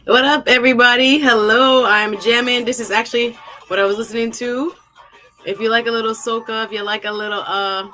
What up, everybody? Hello, I'm jamming. This is actually what I was listening to. If you like a little soca, if you like a little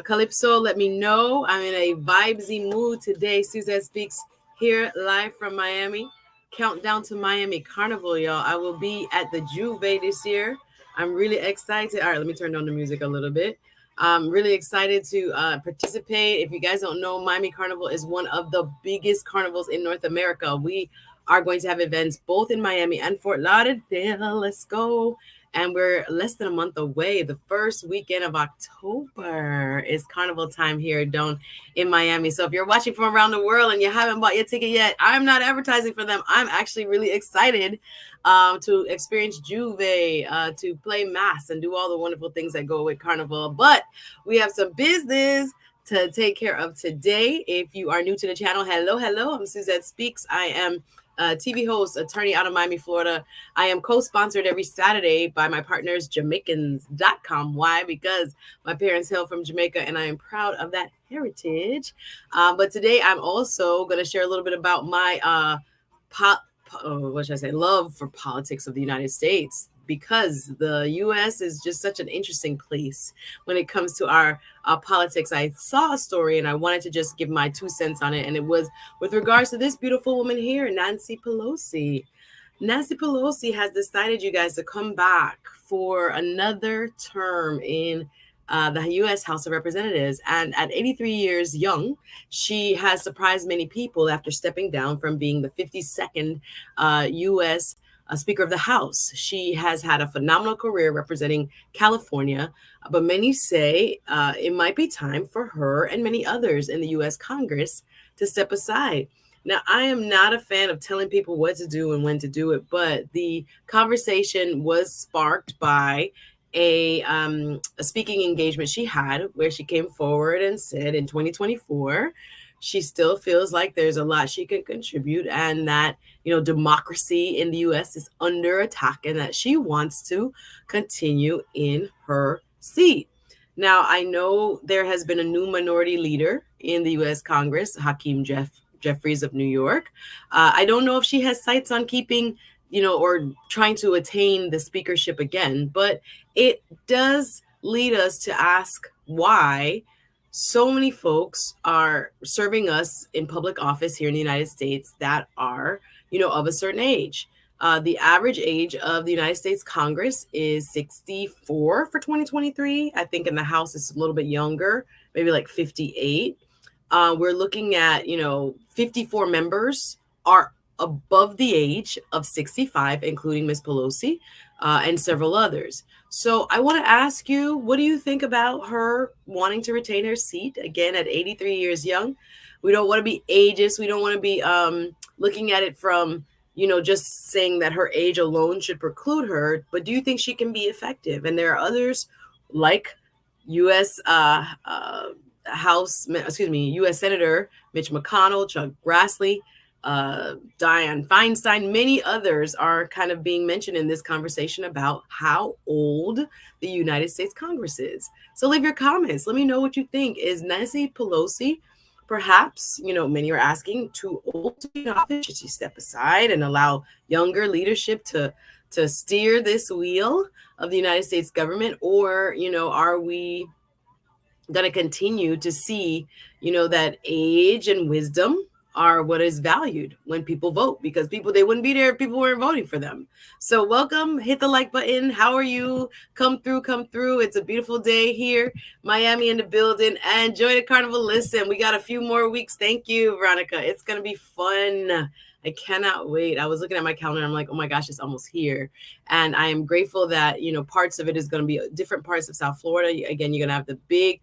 calypso, let me know. I'm in a vibesy mood today. Suzette speaks here live from Miami. Countdown to Miami Carnival, y'all. I will be at the Juve this year. I'm really excited. All right, let me turn down the music a little bit. I'm really excited to participate. If you guys don't know, Miami Carnival is one of the biggest carnivals in North America. We are going to have events both in Miami and Fort Lauderdale. Let's go. And we're less than a month away. The first weekend of October is carnival time here down in Miami. So if you're watching from around the world and you haven't bought your ticket yet, I'm not advertising for them. I'm actually really excited to experience Juve, to play mass and do all the wonderful things that go with carnival. But we have some business to take care of today. If you are new to the channel, hello. I'm Suzette Speaks. I am TV host, attorney out of Miami, Florida. I am co-sponsored every Saturday by my partners, Jamaicans.com. Why? Because my parents hail from Jamaica and I am proud of that heritage. But today I'm also going to share a little bit about my what should I say, love for politics of the United States, because the U.S. is just such an interesting place when it comes to our politics. I saw a story and I wanted to just give my 2 cents on it, and it was with regards to this beautiful woman here, Nancy Pelosi. Nancy Pelosi has decided, you guys, to come back for another term in the U.S. House of Representatives. And at 83 years young, she has surprised many people after stepping down from being the 52nd U.S. Speaker of the House. She has had a phenomenal career representing California, but many say it might be time for her and many others in the U.S. Congress to step aside. Now, I am not a fan of telling people what to do and when to do it, but the conversation was sparked by a speaking engagement she had where she came forward and said in 2024 she still feels like there's a lot she can contribute, and that democracy in the US is under attack, and that she wants to continue in her seat. Now, I know there has been a new minority leader in the US Congress, Jeffries of New York. I don't know if she has sights on keeping, or trying to attain the speakership again, but it does lead us to ask why so many folks are serving us in public office here in the United States that are, of a certain age. The average age of the United States Congress is 64 for 2023. I think in the House it's a little bit younger, maybe like 58. We're looking at, 54 members are above the age of 65, including Ms. Pelosi and several others. So I want to ask you, what do you think about her wanting to retain her seat again at 83 years young? We don't want to be ageist. We don't want to be looking at it from, just saying that her age alone should preclude her. But do you think she can be effective? And there are others like U.S. U.S. Senator Mitch McConnell, Chuck Grassley, Dianne Feinstein, many others are kind of being mentioned in this conversation about how old the United States Congress is. So leave your comments. Let me know what you think. Is Nancy Pelosi perhaps, many are asking, too old to be in office? Should she step aside and allow younger leadership to steer this wheel of the United States government? Or, are we going to continue to see, that age and wisdom are what is valued when people vote? Because they wouldn't be there if people weren't voting for them. So welcome, hit the like button. How are you? Come through. It's a beautiful day here, Miami in the building, and enjoy the carnival. Listen, we got a few more weeks. Thank you, Veronica. It's going to be fun. I cannot wait. I was looking at my calendar. I'm like, oh my gosh, it's almost here. And I am grateful that, parts of it is going to be different parts of South Florida. Again, you're going to have the big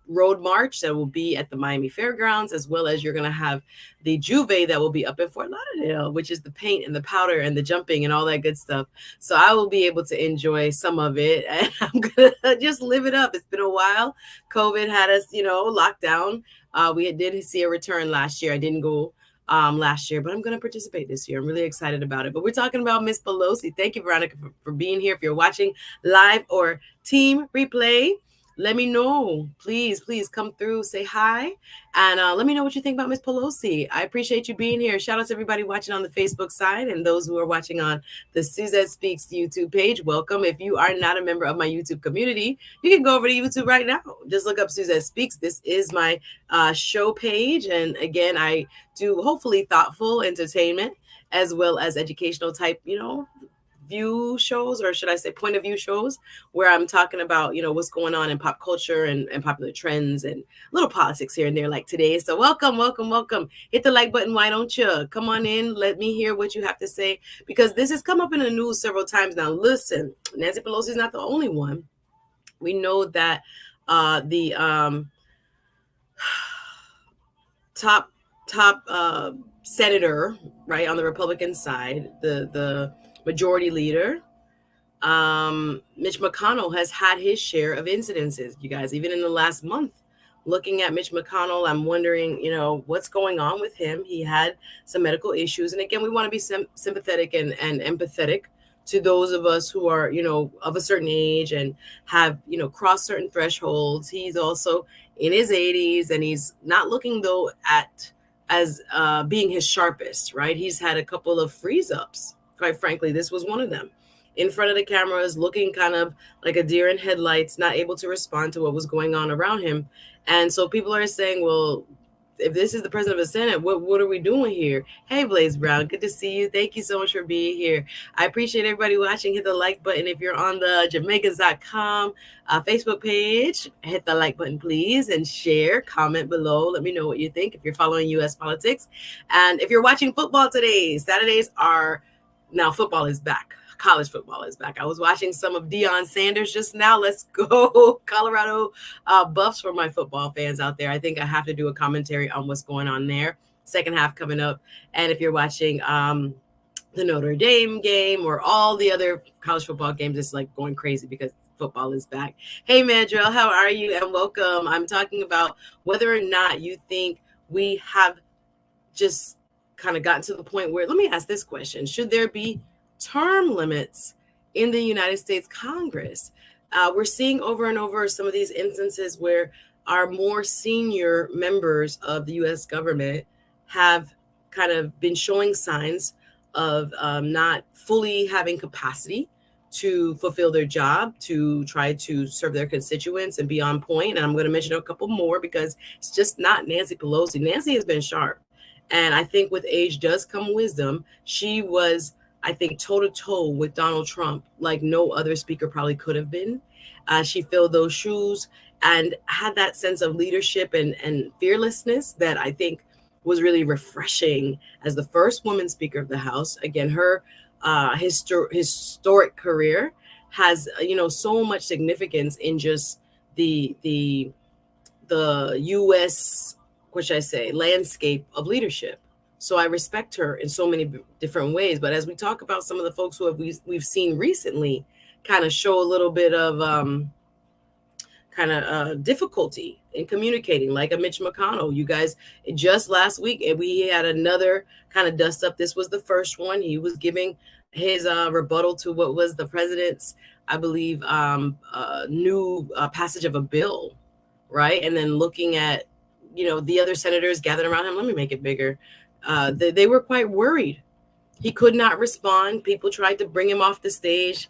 road march that will be at the Miami Fairgrounds, as well as you're going to have the Juve that will be up in Fort Lauderdale, which is the paint and the powder and the jumping and all that good stuff. So I will be able to enjoy some of it, and I'm going to just live it up. It's been a while. COVID had us, locked down. We did see a return last year. I didn't go last year, but I'm going to participate this year. I'm really excited about it. But we're talking about Miss Pelosi. Thank you, Veronica, for being here. If you're watching live or team replay, let me know. Please come through, say hi, and let me know what you think about Miss Pelosi. I appreciate you being here. Shout out to everybody watching on the Facebook side and those who are watching on the Suzette Speaks YouTube page. Welcome. If you are not a member of my YouTube community, you can go over to YouTube right now. Just look up Suzette Speaks. This is my show page, and again, I do hopefully thoughtful entertainment as well as educational type, view shows, or should I say point of view shows, where I'm talking about, what's going on in pop culture and popular trends and little politics here and there like today. So welcome. Hit the like button, why don't you? Come on in, let me hear what you have to say, because this has come up in the news several times now. Listen, Nancy Pelosi is not the only one. We know that the top senator, right, on the Republican side, the majority leader, Mitch McConnell, has had his share of incidences, you guys, even in the last month. Looking at Mitch McConnell, I'm wondering, what's going on with him. He had some medical issues. And again, we want to be sympathetic and empathetic to those of us who are, of a certain age and have, crossed certain thresholds. He's also in his 80s, and he's not looking, though, as being his sharpest, right? He's had a couple of freeze ups. Quite frankly, this was one of them. In front of the cameras, looking kind of like a deer in headlights, not able to respond to what was going on around him. And so people are saying, well, if this is the president of the Senate, what are we doing here? Hey, Blaze Brown, good to see you. Thank you so much for being here. I appreciate everybody watching. Hit the like button. If you're on the Jamaicans.com Facebook page, hit the like button, please, and share, comment below. Let me know what you think if you're following U.S. politics. And if you're watching football today, Saturdays are, now football is back. College football is back. I was watching some of Deion Sanders just now. Let's go Colorado Buffs for my football fans out there. I think I have to do a commentary on what's going on there. Second half coming up. And if you're watching the Notre Dame game or all the other college football games, it's like going crazy because football is back. Hey, Mandrell, how are you? And welcome. I'm talking about whether or not you think we have just kind of gotten to the point where, let me ask this question. Should there be term limits in the United States Congress? We're seeing over and over some of these instances where our more senior members of the U.S. government have kind of been showing signs of not fully having capacity to fulfill their job, to try to serve their constituents and be on point. And I'm going to mention a couple more because it's just not Nancy Pelosi. Nancy has been sharp. And I think with age does come wisdom. She was, I think, toe-to-toe with Donald Trump like no other speaker probably could have been. She filled those shoes and had that sense of leadership and fearlessness that I think was really refreshing as the first woman Speaker of the House. Again, her historic career has, so much significance in just the U.S., what should I say, landscape of leadership. So I respect her in so many different ways. But as we talk about some of the folks who we've seen recently kind of show a little bit of difficulty in communicating, like a Mitch McConnell. You guys, just last week, we had another kind of dust up. This was the first one. He was giving his rebuttal to what was the president's, I believe, new passage of a bill, right? And then looking at, the other senators gathered around him. Let me make it bigger. They were quite worried. He could not respond. People tried to bring him off the stage.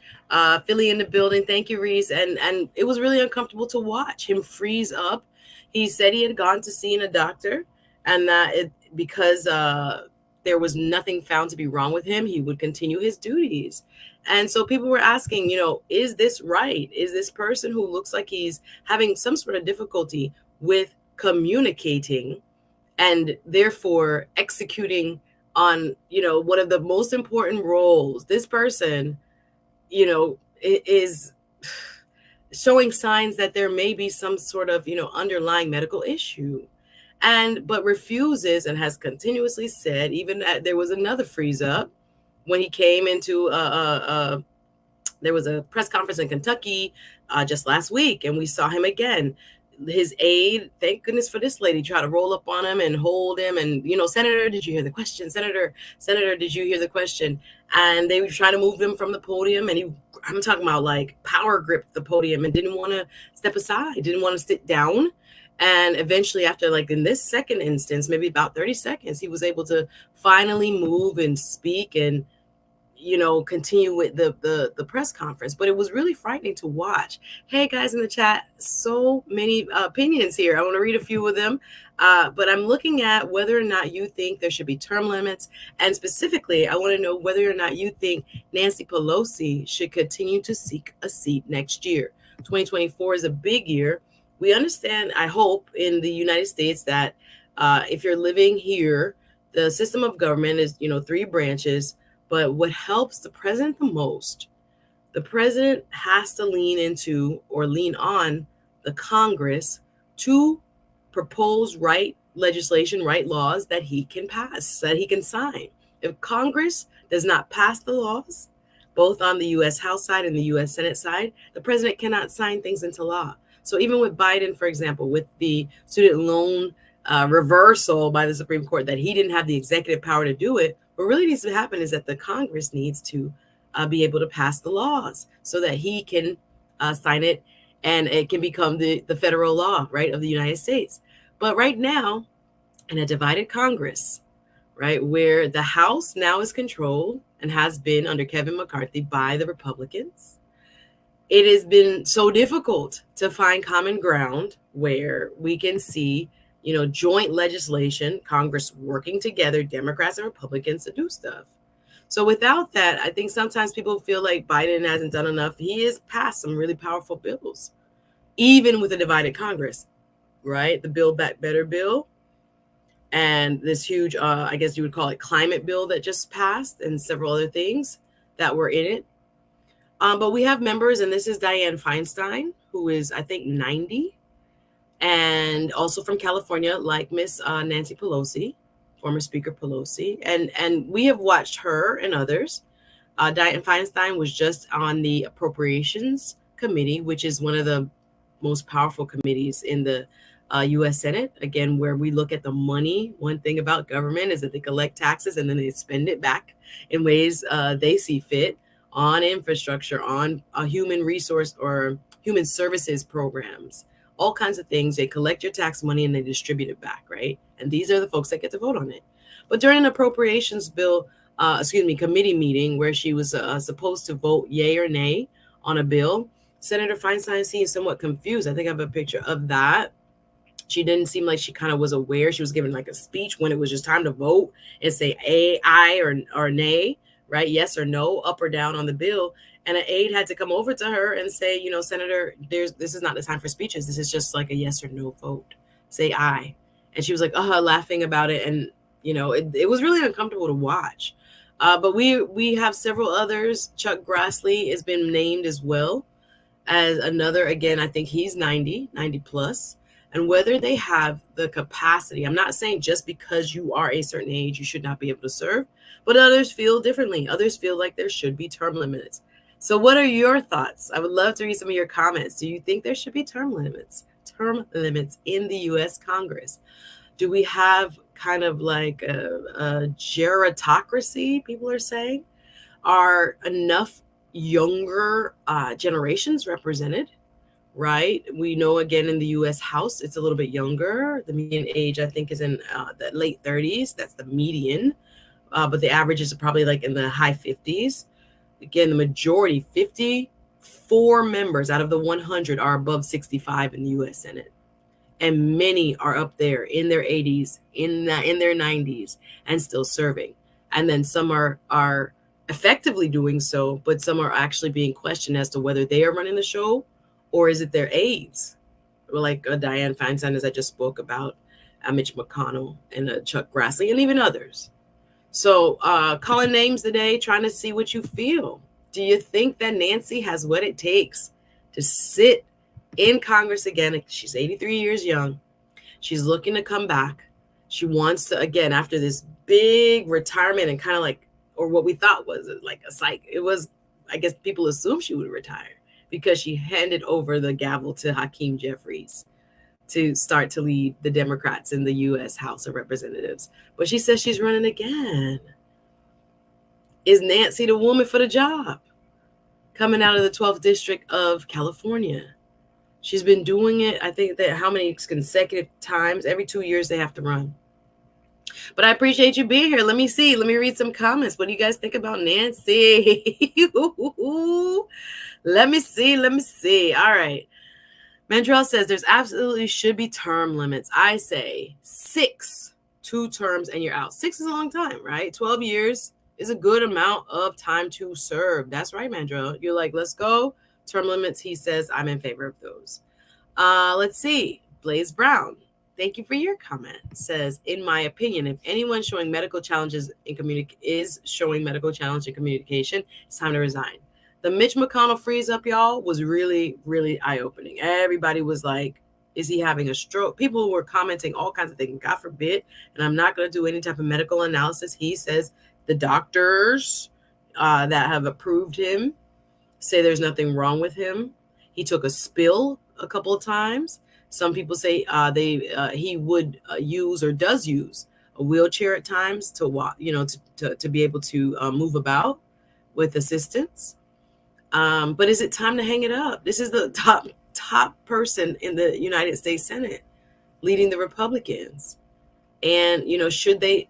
Philly in the building. Thank you, Reese. And it was really uncomfortable to watch him freeze up. He said he had gone to seeing a doctor, and that because there was nothing found to be wrong with him, he would continue his duties. And so people were asking, is this right? Is this person who looks like he's having some sort of difficulty with communicating and therefore executing on, one of the most important roles, this person, is showing signs that there may be some sort of, underlying medical issue, but refuses and has continuously said, even there was another freeze up when he came into there was a press conference in Kentucky just last week, and we saw him again his aide, thank goodness for this lady, try to roll up on him and hold him and, Senator, did you hear the question? Senator, did you hear the question? And they were trying to move him from the podium, and I'm talking about like power gripped the podium and didn't want to step aside, didn't want to sit down. And eventually, after like in this second instance, maybe about 30 seconds, he was able to finally move and speak and continue with the press conference. But it was really frightening to watch. Hey guys in the chat, so many opinions here. I want to read a few of them, but I'm looking at whether or not you think there should be term limits, and specifically I want to know whether or not you think Nancy Pelosi should continue to seek a seat next year. 2024 is a big year. We understand, I hope, in the United States that if you're living here, the system of government is 3 branches. But what helps the president the most, the president has to lean into or lean on the Congress to propose right legislation, right laws that he can pass, that he can sign. If Congress does not pass the laws, both on the U.S. House side and the U.S. Senate side, the president cannot sign things into law. So even with Biden, for example, with the student loan reversal by the Supreme Court, that he didn't have the executive power to do it, what really needs to happen is that the Congress needs to be able to pass the laws so that he can sign it and it can become the federal law, right, of the United States. But right now, in a divided Congress, right, where the House now is controlled and has been under Kevin McCarthy by the Republicans, it has been so difficult to find common ground where we can see joint legislation, Congress working together, Democrats and Republicans, to do stuff. So without that, I think sometimes people feel like Biden hasn't done enough. He has passed some really powerful bills, even with a divided Congress, right? The Build Back Better bill and this huge, I guess you would call it climate bill that just passed, and several other things that were in it. But we have members, and this is Dianne Feinstein, who is, I think, 90. And also from California, like Miss Nancy Pelosi, former Speaker Pelosi. And we have watched her and others. Dianne Feinstein was just on the Appropriations Committee, which is one of the most powerful committees in the U.S. Senate, again, where we look at the money. One thing about government is that they collect taxes and then they spend it back in ways they see fit on infrastructure, on human resource or human services programs. All kinds of things. They collect your tax money and they distribute it back, right? And these are the folks that get to vote on it. But during an appropriations bill, committee meeting where she was supposed to vote yay or nay on a bill, Senator Feinstein seemed somewhat confused. I think I have a picture of that. She didn't seem like she kind of was aware. She was giving like a speech when it was just time to vote and say aye or nay, right? Yes or no, up or down on the bill. And an aide had to come over to her and say, Senator, this is not the time for speeches. This is just like a yes or no vote. Say aye. And she was like, laughing about it. And, it was really uncomfortable to watch. But we have several others. Chuck Grassley has been named as well as another. Again, I think he's 90 plus. And whether they have the capacity, I'm not saying just because you are a certain age, you should not be able to serve, but others feel differently. Others feel like there should be term limits. So what are your thoughts? I would love to read some of your comments. Do you think there should be term limits in the U.S. Congress? Do we have kind of like a gerontocracy, people are saying? Are enough younger generations represented, right? We know, again, in the U.S. House, it's a little bit younger. The median age, I think, is in the late 30s. That's the median. But the average is probably like in the high 50s. Again, the majority, 54 members out of the 100 are above 65 in the U.S. Senate. And many are up there in their 80s, in their 90s, and still serving. And then some are effectively doing so, but some are actually being questioned as to whether they are running the show or is it their aides, like Dianne Feinstein, as I just spoke about, Mitch McConnell, and Chuck Grassley, and even others. So calling names today, trying to see what you feel. Do you think that Nancy has what it takes to sit in Congress again? She's 83 years young. She's looking to come back. She wants to, again, after this big retirement and kind of like, or what we thought was like a psych. It was, I guess people assumed she would retire because she handed over the gavel to Hakeem Jeffries. to start to lead the Democrats in the U.S. House of Representatives. But she says she's running again. Is Nancy the woman for the job? Coming out of the 12th District of California. She's been doing it, I think that how many consecutive times? Every 2 years they have to run. But I appreciate you being here. Let me see. Let me read some comments. What do you guys think about Nancy? Let me see. All right. Mandrell says there's absolutely should be term limits. I say 6, 2 terms and you're out. 6 is a long time, right? 12 years is a good amount of time to serve. That's right, Mandrell. You're like, let's go. Term limits, he says, I'm in favor of those. Let's see. Blaze Brown, thank you for your comment. Says, in my opinion, if anyone showing medical challenges in showing medical challenge in communication, it's time to resign. The Mitch McConnell freeze up, y'all, was really, really eye-opening. Everybody was like, is he having a stroke? People were commenting all kinds of things. God forbid. And I'm not going to do any type of medical analysis. He says the doctors that have approved him say there's nothing wrong with him. He took a spill a couple of times. Some people say he would use or does use a wheelchair at times to walk, to be able to move about with assistance. But is it time to hang it up? This is the top person in the United States Senate leading the Republicans. And, should they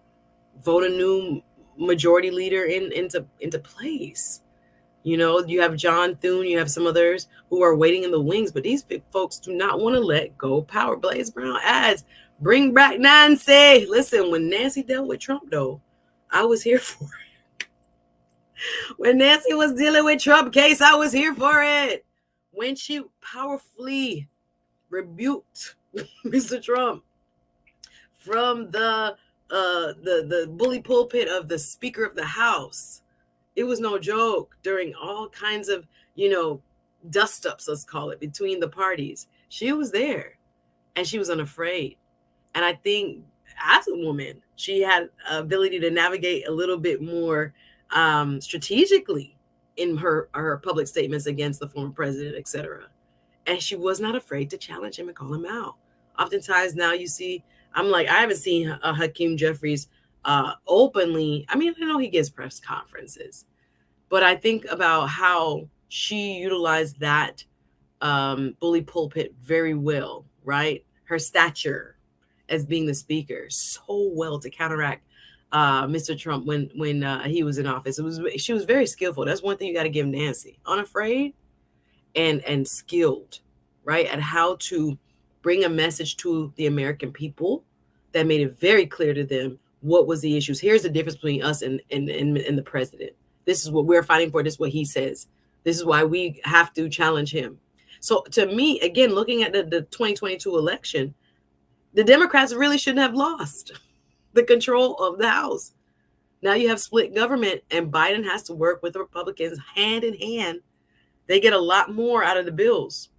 vote a new majority leader into place? You have John Thune, you have some others who are waiting in the wings, but these folks do not want to let go power. Blaze Brown adds, bring back Nancy. Listen, when Nancy dealt with Trump, though, I was here for it. When Nancy was dealing with Trump case, I was here for it. When she powerfully rebuked Mr. Trump from the bully pulpit of the Speaker of the House. It was no joke during all kinds of, dust-ups, let's call it, between the parties. She was there and she was unafraid. And I think as a woman, she had ability to navigate a little bit more strategically in her public statements against the former president, etc. And she was not afraid to challenge him and call him out. Oftentimes now you see, I'm like, I haven't seen Hakeem Jeffries openly. I mean, I know he gives press conferences, but I think about how she utilized that bully pulpit very well, right? Her stature as being the speaker so well to counteract Mr. Trump when he was in office. She was very skillful. That's one thing you got to give Nancy. Unafraid and skilled, right? At how to bring a message to the American people that made it very clear to them what was the issues. Here's the difference between us and the president. This is what we're fighting for. This is what he says. This is why we have to challenge him. So to me, again, looking at the 2022 election, the Democrats really shouldn't have lost the control of the House. Now you have split government and Biden has to work with the Republicans hand in hand. They get a lot more out of the bills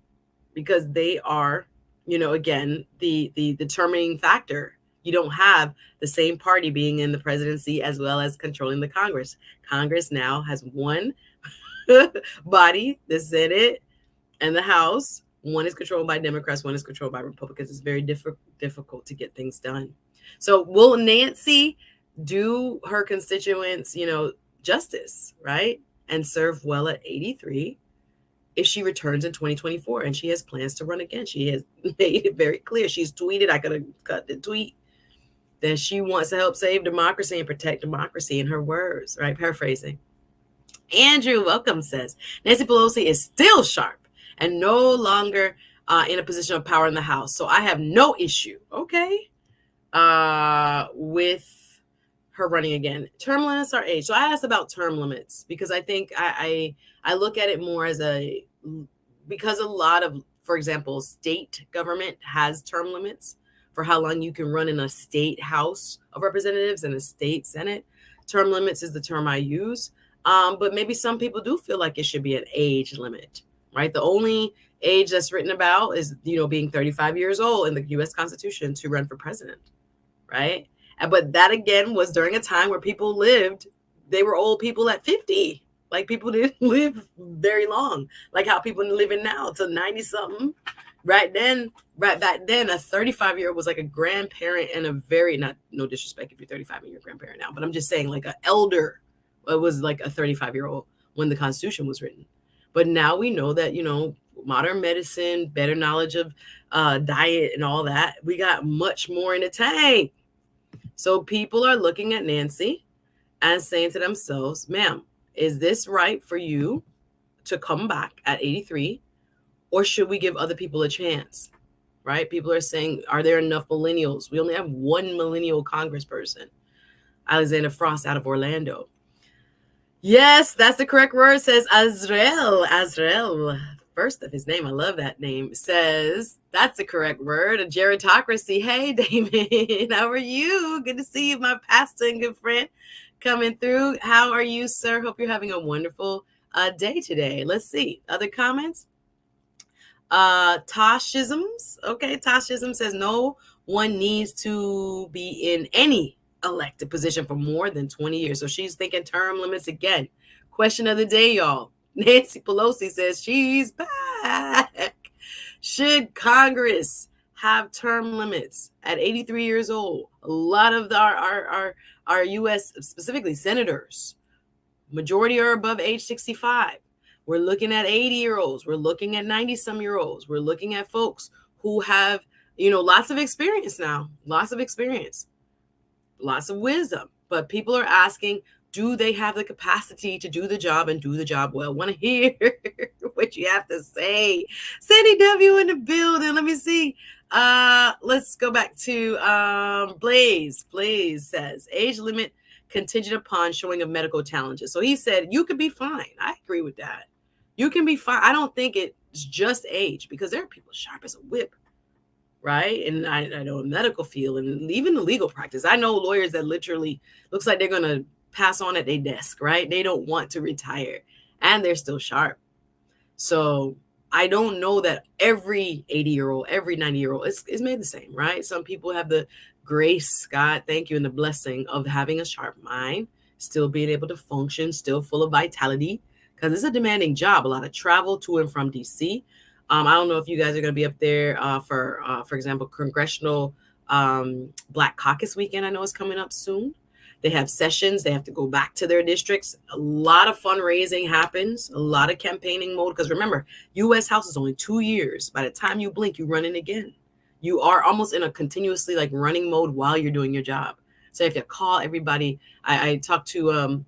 because they are, again, the determining factor. You don't have the same party being in the presidency as well as controlling the Congress. Congress now has one body, the Senate and the House. One is controlled by Democrats, one is controlled by Republicans. It's very difficult to get things done. So will Nancy do her constituents, justice, right? And serve well at 83 if she returns in 2024 and she has plans to run again? She has made it very clear. She's tweeted, I could have cut the tweet, that she wants to help save democracy and protect democracy in her words, right? Paraphrasing. Andrew, welcome, says, Nancy Pelosi is still sharp and no longer in a position of power in the House. So I have no issue, okay, with her running again. Term limits are age. So I asked about term limits because I think I look at it more as because a lot of, for example, state government has term limits for how long you can run in a state House of Representatives and a state Senate. Term limits is the term I use. But maybe some people do feel like it should be an age limit, right? The only age that's written about is, being 35 years old in the U.S. Constitution to run for president, right? But that, again, was during a time where people lived, they were old people at 50. Like, people didn't live very long, like how people are living now to 90-something, Right back then, a 35-year-old was like a grandparent and a very, not, no disrespect if you're 35 and you're a grandparent now, but I'm just saying like an elder. It was like a 35-year-old when the Constitution was written. But now we know that, modern medicine, better knowledge of diet and all that, we got much more in the tank. So people are looking at Nancy and saying to themselves, ma'am, is this right for you to come back at 83? Or should we give other people a chance? Right? People are saying, are there enough millennials? We only have one millennial congressperson, Alexander Frost out of Orlando. Yes, that's the correct word, says Azrael. Azrael, first of his name, I love that name, says that's the correct word, a gerontocracy. Hey, Damon, how are you? Good to see you, my pastor and good friend coming through. How are you, sir? Hope you're having a wonderful day today. Let's see. Other comments? Toshisms. Okay, Toshism says no one needs to be in any elected position for more than 20 years. So she's thinking term limits again. Question of the day, y'all. Nancy Pelosi says she's back. Should Congress have term limits at 83 years old? A lot of our U.S., specifically senators, majority are above age 65. We're looking at 80-year-olds. We're looking at 90-some-year-olds. We're looking at folks who have, lots of experience now, lots of experience, lots of wisdom. But people are asking, do they have the capacity to do the job and do the job well? Want to hear what you have to say. Sandy W in the building. Let me see. Let's go back to Blaze. Blaze says, age limit contingent upon showing of medical challenges. So he said, you could be fine. I agree with that. You can be fine. I don't think it's just age, because there are people sharp as a whip, right? And I know in medical field and even the legal practice, I know lawyers that literally looks like they're going to pass on at their desk, right? They don't want to retire and they're still sharp. So I don't know that every 80-year-old, every 90-year-old is made the same, right? Some people have the grace, God, thank you, and the blessing of having a sharp mind, still being able to function, still full of vitality, because it's a demanding job, a lot of travel to and from DC. I don't know if you guys are going to be up there for example, Congressional Black Caucus weekend. I know is coming up soon. They have sessions. They have to go back to their districts. A lot of fundraising happens, a lot of campaigning mode. Because remember, U.S. House is only 2 years. By the time you blink, you run in again. You are almost in a continuously like running mode while you're doing your job. So if you call everybody, I talked to a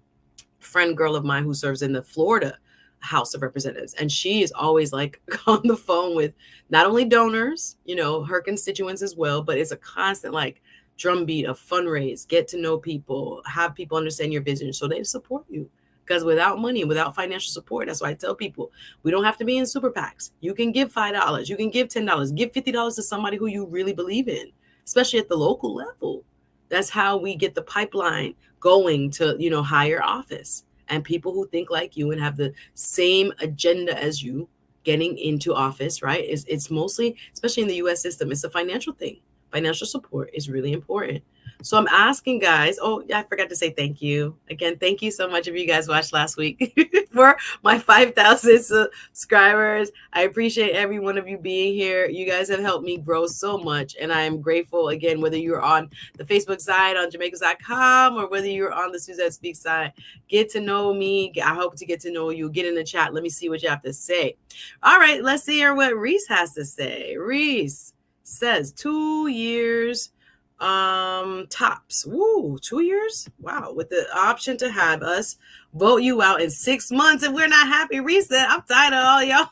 friend girl of mine who serves in the Florida House of Representatives, and she is always like on the phone with not only donors, her constituents as well, but it's a constant like drumbeat of fundraise, get to know people, have people understand your vision so they support you. Because without money, without financial support, that's why I tell people, we don't have to be in super PACs. You can give $5, you can give $10, give $50 to somebody who you really believe in, especially at the local level. That's how we get the pipeline going to, higher office and people who think like you and have the same agenda as you getting into office, right? It's mostly, especially in the US system, it's a financial thing. Financial support is really important. So I'm asking guys, I forgot to say thank you. Again, thank you so much if you guys watched last week for my 5,000 subscribers. I appreciate every one of you being here. You guys have helped me grow so much. And I am grateful, again, whether you're on the Facebook side on Jamaicans.com or whether you're on the Suzette Speak side, get to know me. I hope to get to know you. Get in the chat. Let me see what you have to say. All right, let's hear what Reese has to say. Reese says 2 years tops. Woo, 2 years? Wow. With the option to have us vote you out in 6 months if we're not happy. Reset. I'm tired of all y'all.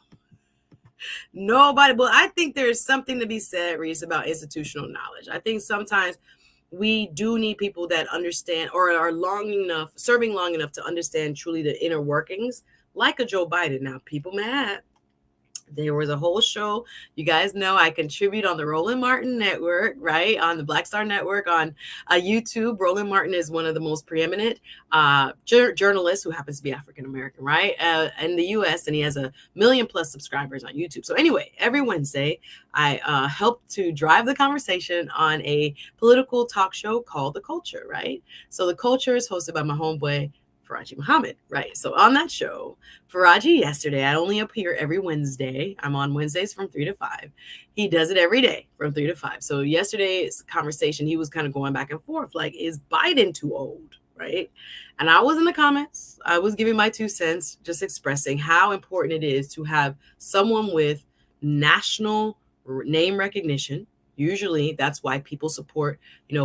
Nobody. Well, I think there's something to be said, Reese, about institutional knowledge. I think sometimes we do need people that understand or are serving long enough to understand truly the inner workings, like a Joe Biden. Now, people mad. There was a whole show. You guys know I contribute on the Roland Martin Network, right? On the Black Star Network on YouTube. Roland Martin is one of the most preeminent journalists who happens to be African-American, right? In the US, and he has 1 million+ subscribers on YouTube. So anyway, every Wednesday, I help to drive the conversation on a political talk show called The Culture, right? So The Culture is hosted by my homeboy, Faraji Muhammad, right? So on that show, Faraji yesterday, I only appear every Wednesday. I'm on Wednesdays from 3 to 5. He does it every day from 3 to 5. So yesterday's conversation, he was kind of going back and forth, like, is Biden too old, right? And I was in the comments. I was giving my 2 cents, just expressing how important it is to have someone with national name recognition. Usually that's why people support,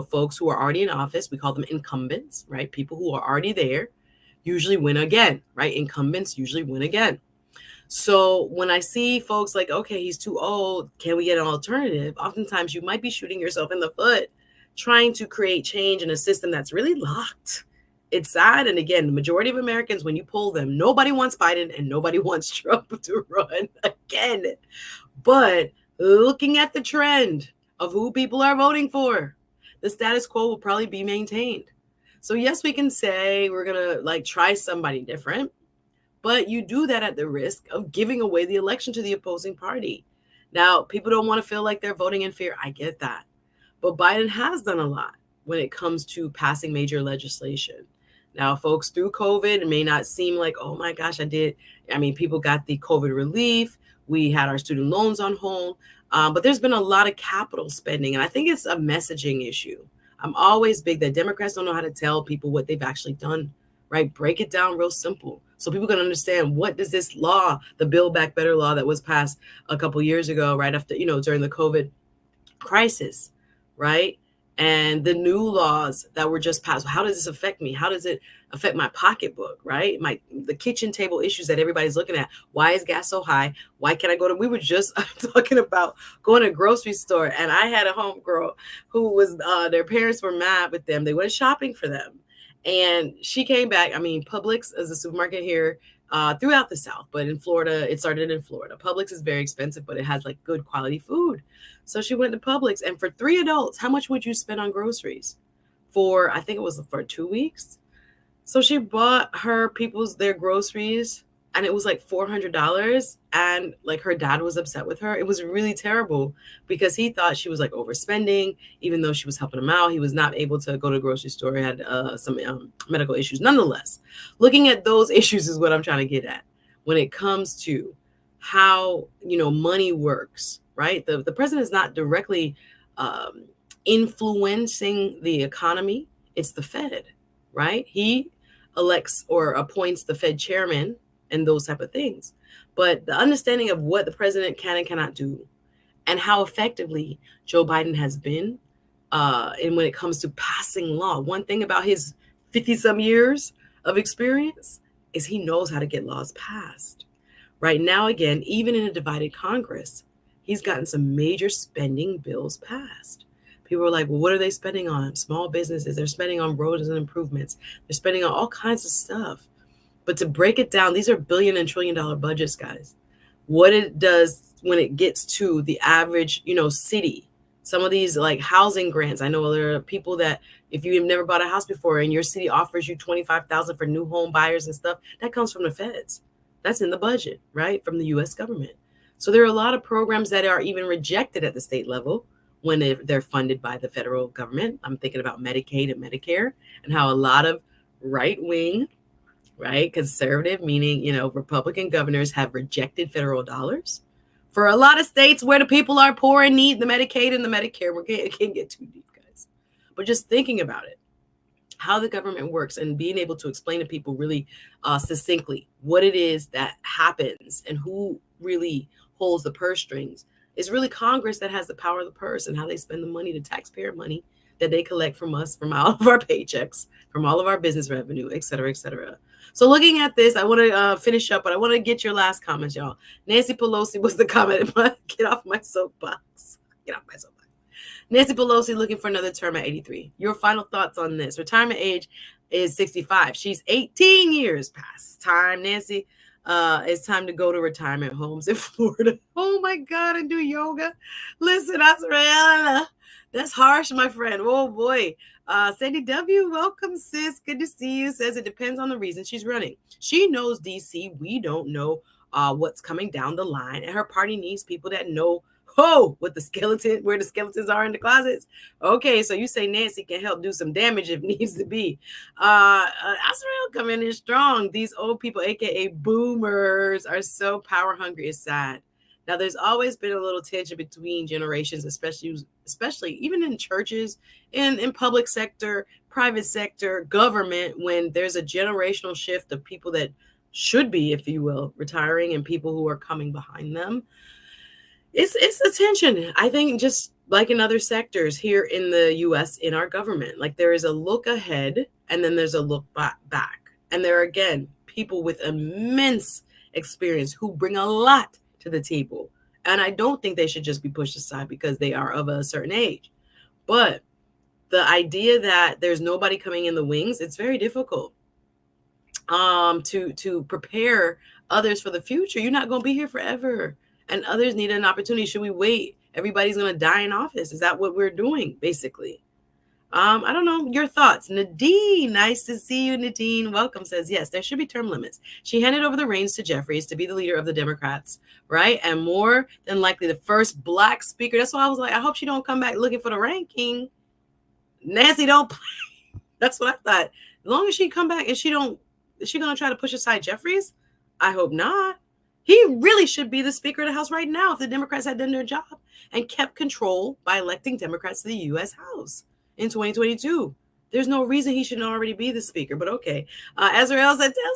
folks who are already in office. We call them incumbents, right? People who are already there usually win again, right? Incumbents usually win again. So when I see folks like, okay, he's too old, can we get an alternative? Oftentimes you might be shooting yourself in the foot trying to create change in a system that's really locked. It's sad. And again, the majority of Americans, when you poll them, nobody wants Biden and nobody wants Trump to run again. But looking at the trend of who people are voting for, the status quo will probably be maintained. So yes, we can say we're going to try somebody different, but you do that at the risk of giving away the election to the opposing party. Now, people don't want to feel like they're voting in fear. I get that. But Biden has done a lot when it comes to passing major legislation. Now, folks, through COVID, it may not seem like, oh my gosh, I did. I mean, people got the COVID relief. We had our student loans on hold. But there's been a lot of capital spending. And I think it's a messaging issue. I'm always big that Democrats don't know how to tell people what they've actually done, right? Break it down real simple so people can understand, what does this law, the Build Back Better law that was passed a couple years ago, right after, during the COVID crisis, right? And the new laws that were just passed. How does this affect me? How does it affect my pocketbook, right? The kitchen table issues that everybody's looking at. Why is gas so high? Why can't I go to, we were just talking about going to a grocery store, and I had a homegirl who was, their parents were mad with them. They went shopping for them. And she came back. I mean, Publix is a supermarket here throughout the South, but in Florida, it started in Florida. Publix is very expensive, but it has good quality food. So she went to Publix, and for 3 adults, how much would you spend on groceries for? I think it was for 2 weeks. So she bought their groceries, and it was $400. And her dad was upset with her. It was really terrible because he thought she was overspending, even though she was helping him out. He was not able to go to the grocery store. He had some medical issues. Nonetheless, looking at those issues is what I'm trying to get at when it comes to how, money works, right? The president is not directly influencing the economy. It's the Fed, right? He elects or appoints the Fed chairman and those type of things. But the understanding of what the president can and cannot do, and how effectively Joe Biden has been, and when it comes to passing law, one thing about his 50-some years of experience is he knows how to get laws passed. Right now, again, even in a divided Congress, he's gotten some major spending bills passed. People are like, well, what are they spending on? Small businesses. They're spending on roads and improvements. They're spending on all kinds of stuff. But to break it down, these are billion and trillion dollar budgets, guys. What it does when it gets to the average, city, some of these housing grants. I know there are people that if you've never bought a house before and your city offers you $25,000 for new home buyers and stuff, that comes from the feds. That's in the budget, right? From the U.S. government. So there are a lot of programs that are even rejected at the state level when they're funded by the federal government. I'm thinking about Medicaid and Medicare, and how a lot of right-wing, right, conservative, meaning, Republican governors have rejected federal dollars for a lot of states where the people are poor and need the Medicaid and the Medicare. It can't get too deep, guys. But just thinking about it, how the government works, and being able to explain to people really succinctly what it is that happens and who really holds the purse strings. It's really Congress that has the power of the purse, and how they spend the money, the taxpayer money that they collect from us, from all of our paychecks, from all of our business revenue, et cetera, et cetera. So looking at this, I want to finish up, but I want to get your last comments, y'all. Nancy Pelosi was the comment. Get off my soapbox. Get off my soapbox. Nancy Pelosi looking for another term at 83. Your final thoughts on this? Retirement age is 65. She's 18 years past time, Nancy. It's time to go to retirement homes in Florida. Oh my God, and do yoga. Listen, that's harsh, my friend. Oh boy. Sandy W, welcome, sis. Good to see you. Says it depends on the reason she's running. She knows DC. We don't know what's coming down the line, and her party needs people that know Oh, with the skeleton, where the skeletons are in the closets. Okay, so you say Nancy can help do some damage if needs to be. Azrael coming in strong. These old people, aka boomers, are so power hungry. It's sad. Now, there's always been a little tension between generations, especially even in churches, in public sector, private sector, government, when there's a generational shift of people that should be, if you will, retiring and people who are coming behind them. It's a tension. I think just like in other sectors here in the US, in our government, like there is a look ahead and then there's a look back. And there are, again, people with immense experience who bring a lot to the table. And I don't think they should just be pushed aside because they are of a certain age. But the idea that there's nobody coming in the wings, it's very difficult to prepare others for the future. You're not going to be here forever. And others need an opportunity. Should we wait? Everybody's going to die in office. Is that what we're doing, basically? I don't know. Your thoughts. Nadine, nice to see you, Nadine. Welcome, says, yes, there should be term limits. She handed over the reins to Jeffries to be the leader of the Democrats, right? And more than likely the first Black speaker. That's why I was like, I hope she don't come back looking for the ranking. Nancy don't play. That's what I thought. As long as she come back and is she going to try to push aside Jeffries? I hope not. He really should be the Speaker of the House right now if the Democrats had done their job and kept control by electing Democrats to the U.S. House in 2022. There's no reason he shouldn't already be the Speaker, but okay. Azrael said, tell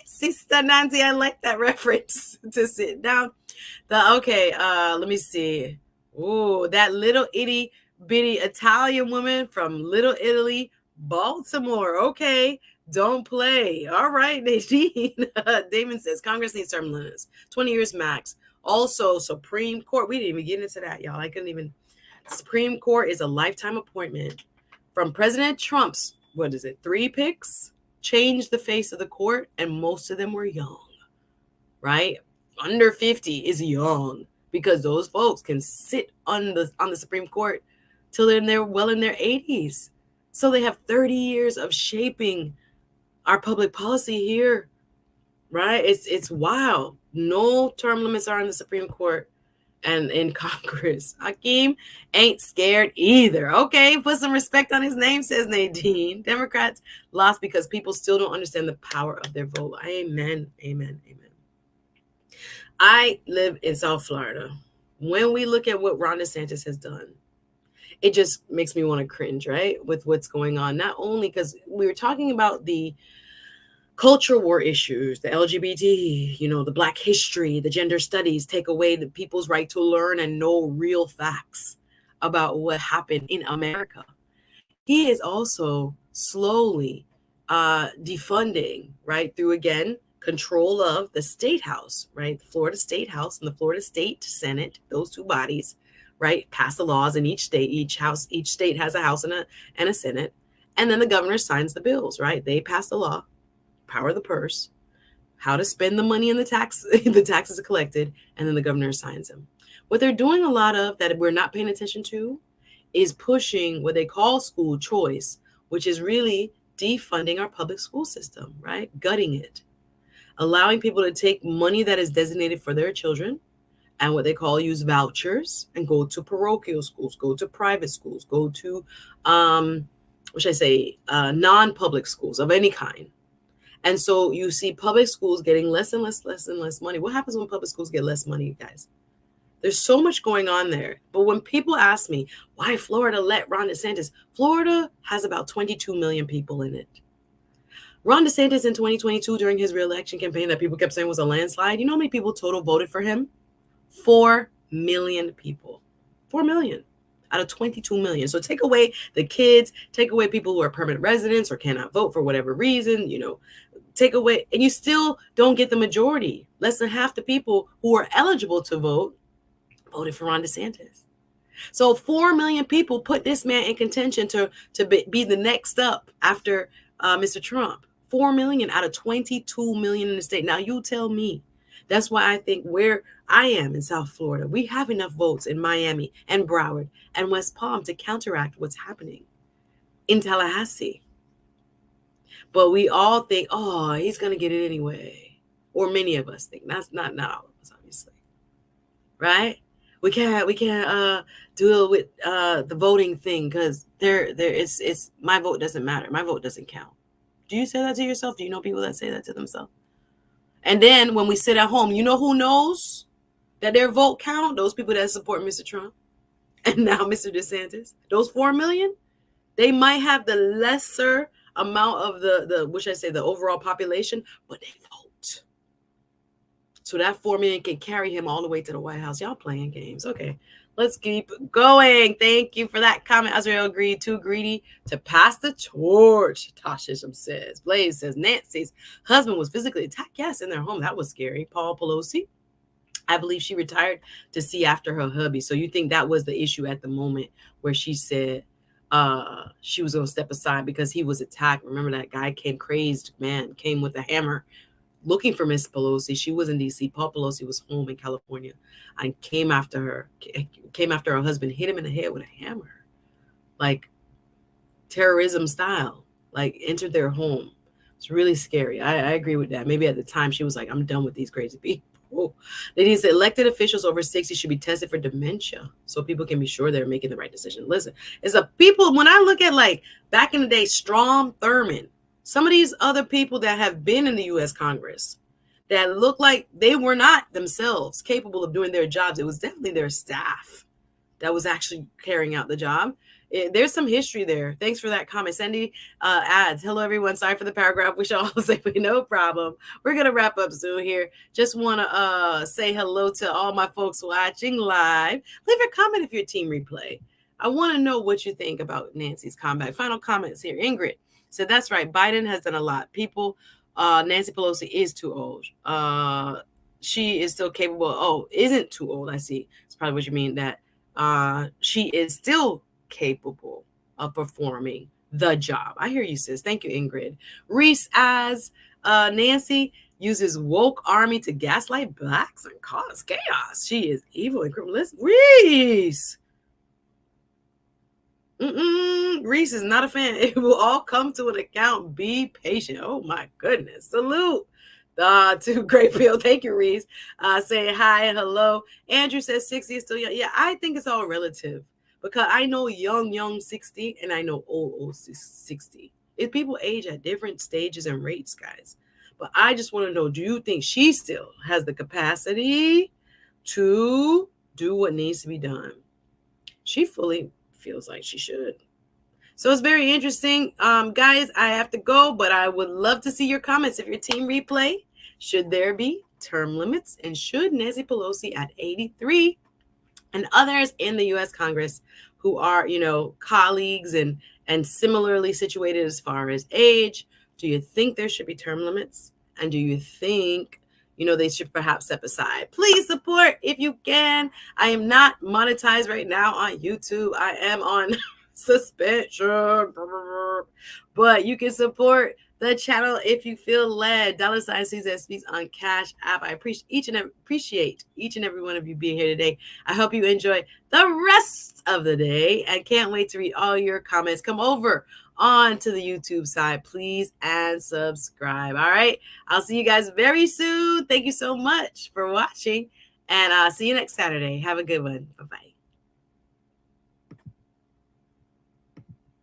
Sister Nancy, I like that reference to sit down. Let me see. Oh, that little itty bitty Italian woman from Little Italy, Baltimore. Okay. Don't play. All right, Nadine. Damon says Congress needs term limits, 20 years max. Also, Supreme Court. We didn't even get into that, y'all. I couldn't even. Supreme Court is a lifetime appointment from President Trump's, 3 picks, changed the face of the court, and most of them were young, right? Under 50 is young because those folks can sit on the Supreme Court till they're well in their 80s. So they have 30 years of shaping our public policy here, right? It's wild. No term limits are in the Supreme Court and in Congress. Hakeem ain't scared either. Okay, put some respect on his name, says Nadine. Democrats lost because people still don't understand the power of their vote. Amen, amen, amen. I live in South Florida. When we look at what Ron DeSantis has done, it just makes me want to cringe, right? With what's going on. Not only because we were talking about the culture war issues, the LGBT, the Black history, the gender studies, take away the people's right to learn and know real facts about what happened in America. He is also slowly defunding, right, through, again, control of the state house, right? The Florida State House and the Florida State Senate, those two bodies, right, pass the laws in each state. Each state has a house and a Senate. And then the governor signs the bills, right? They pass the law, power of the purse, how to spend the money in the taxes are collected, and then the governor signs them. What they're doing a lot of that we're not paying attention to is pushing what they call school choice, which is really defunding our public school system, right? Gutting it, allowing people to take money that is designated for their children and what they call use vouchers and go to parochial schools, go to private schools, go to, non-public schools of any kind. And so you see public schools getting less and less money. What happens when public schools get less money, you guys? There's so much going on there. But when people ask me, why Florida let Ron DeSantis? Florida has about 22 million people in it. Ron DeSantis in 2022 during his reelection campaign that people kept saying was a landslide. You know how many people total voted for him? 4 million people. 4 million out of 22 million. So take away the kids, take away people who are permanent residents or cannot vote for whatever reason, take away, and you still don't get the majority. Less than half the people who are eligible to vote voted for Ron DeSantis. So 4 million people put this man in contention to be the next up after Mr. Trump. 4 million out of 22 million in the state. Now you tell me. That's why I think where I am in South Florida, we have enough votes in Miami and Broward and West Palm to counteract what's happening in Tallahassee. But we all think, oh, he's going to get it anyway. Or many of us think. That's not all of us, obviously. Right? we can't deal with the voting thing because it's my vote doesn't matter. My vote doesn't count. Do you say that to yourself? Do you know people that say that to themselves? And then when we sit at home, you know who knows that their vote count? Those people that support Mr. Trump and now Mr. DeSantis. Those 4 million, they might have the lesser amount of the what should I say, the overall population, but they vote. So that 4 million can carry him all the way to the White House. Y'all playing games. Okay, let's keep going. Thank you for that comment. Azrael agreed, too greedy to pass the torch. Tashism says. Blaze says Nancy's husband was physically attacked. Yes, in their home. That was scary. Paul Pelosi, I believe she retired to see after her hubby. So you think that was the issue at the moment where she said she was going to step aside because he was attacked. Remember that guy came crazed, man, came with a hammer looking for Miss Pelosi. She was in D.C. Paul Pelosi was home in California and came after her husband, hit him in the head with a hammer, like terrorism style, like entered their home. It's really scary. I agree with that. Maybe at the time she was like, I'm done with these crazy people. Ladies, elected officials over 60 should be tested for dementia so people can be sure they're making the right decision. Listen, it's a people, when I look at like back in the day, Strom Thurmond, some of these other people that have been in the U.S. Congress that look like they were not themselves capable of doing their jobs. It was definitely their staff that was actually carrying out the job. There's some history there. Thanks for that comment. Sandy adds, hello, everyone. Sorry for the paragraph. We should all say no problem. We're going to wrap up soon here. Just want to say hello to all my folks watching live. Leave a comment if you're Team Replay. I want to know what you think about Nancy's comeback. Final comments here. Ingrid said, that's right. Biden has done a lot. People, Nancy Pelosi is too old. She is still capable. Oh, isn't too old. I see. It's probably what you mean, that she is still capable of performing the job. I hear you, sis. Thank you, Ingrid. Reese as Nancy uses woke army to gaslight blacks and cause chaos. She is evil and criminalist. Reese. Reese is not a fan. It will all come to an account. Be patient. Oh my goodness. Salute. To Great Bill. Thank you, Reese. Saying hi and hello. Andrew says 60 is still young. Yeah, I think it's all relative because I know young 60 and I know old 60. If people age at different stages and rates, guys. But I just want to know, do you think she still has the capacity to do what needs to be done? She fully feels like she should. So it's very interesting. Guys, I have to go, but I would love to see your comments. If your Team Replay, should there be term limits? And should Nancy Pelosi at 83 and others in the U.S. Congress who are, colleagues and similarly situated as far as age, do you think there should be term limits? And do you think, they should perhaps step aside? Please support if you can. I am not monetized right now on YouTube. I am on suspension, but you can support the channel if you feel led. $ Suzette Speaks on Cash App. I appreciate each and every one of you being here today. I hope you enjoy the rest of the day and can't wait to read all your comments. Come over on to the YouTube side, please, and subscribe. All right, I'll see you guys very soon. Thank you so much for watching, and I'll see you next Saturday. Have a good one. Bye-bye.